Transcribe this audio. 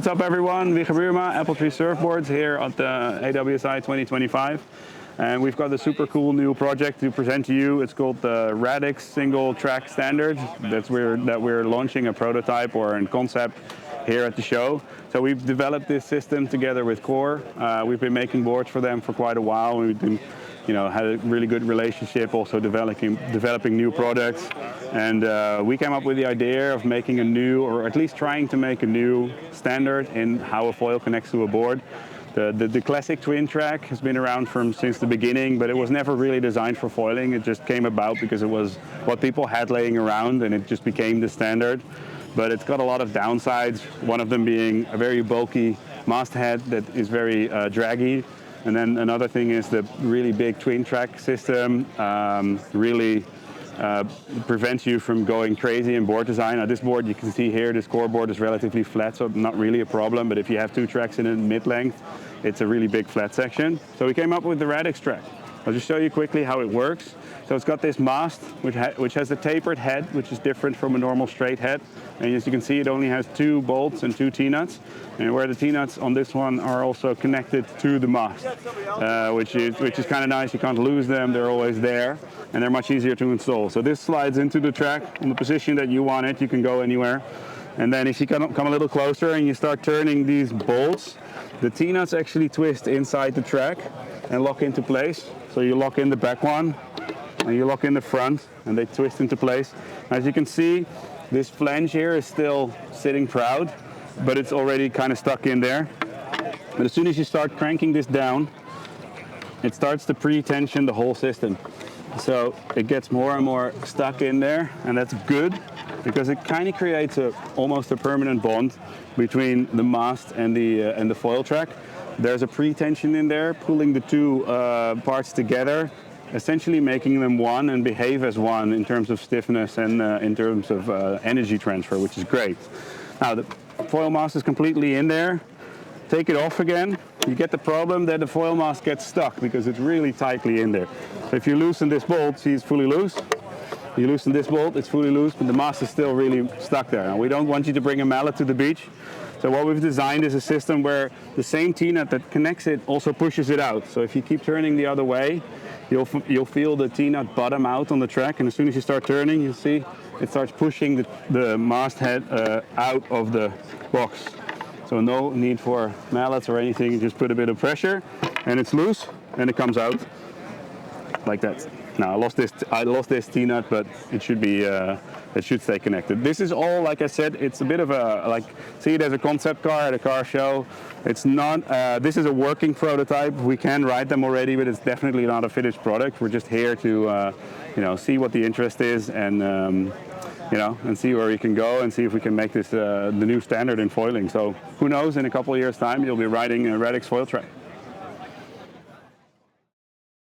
What's up everyone, Wieger Buurma, Appletree surfboards here at the AWSI 2025. And we've got a super cool new project to present to you. It's called the RADIX Single Track Standard. That we're launching a prototype or a concept here at the show. So we've developed this system together with Core. We've been making boards for them for quite a while. We've been, had a really good relationship, also developing new products. And we came up with the idea of making a new, or at least trying to make a new standard in how a foil connects to a board. The classic twin track has been around since the beginning, but it was never really designed for foiling. It just came about because it was what people had laying around, and it just became the standard. But it's got a lot of downsides, one of them being a very bulky masthead that is very draggy. And then another thing is the really big twin track system really prevents you from going crazy in board design. Now this board you can see here, this core board is relatively flat, so not really a problem, but if you have two tracks in a mid-length, it's a really big flat section. So we came up with the RADIX track. I'll just show you quickly how it works. So it's got this mast, which has a tapered head, which is different from a normal straight head. And as you can see, it only has 2 bolts and 2 T-nuts. And where the T-nuts on this one are also connected to the mast, which is kind of nice. You can't lose them, they're always there, and they're much easier to install. So this slides into the track in the position that you want it. You can go anywhere. And then if you come a little closer and you start turning these bolts, the T-nuts actually twist inside the track and lock into place. So you lock in the back one, and you lock in the front, and they twist into place. As you can see, this flange here is still sitting proud, but it's already kind of stuck in there. But as soon as you start cranking this down, it starts to pre-tension the whole system. So it gets more and more stuck in there, and that's good because it kind of creates almost a permanent bond between the mast and the foil track. There's a pre-tension in there, pulling the two parts together, essentially making them one and behave as one in terms of stiffness and in terms of energy transfer, which is great. Now the foil mast is completely in there. Take it off again, you get the problem that the foil mast gets stuck because it's really tightly in there. So if you loosen this bolt, see it's fully loose. You loosen this bolt, it's fully loose, but the mast is still really stuck there. Now we don't want you to bring a mallet to the beach. So what we've designed is a system where the same T-nut that connects it also pushes it out. So if you keep turning the other way, you'll feel the T-nut bottom out on the track, and as soon as you start turning, you'll see it starts pushing the masthead out of the box. So no need for mallets or anything, you just put a bit of pressure and it's loose and it comes out like that. Now I lost this T-nut, but it should be it should stay connected. This is all, like I said, it's a bit of a see it as a concept car at a car show. It's not. This is a working prototype. We can ride them already, but it's definitely not a finished product. We're just here to see what the interest is and and see where we can go and see if we can make this the new standard in foiling. So who knows? In a couple of years' time, you'll be riding a RADIX foil track.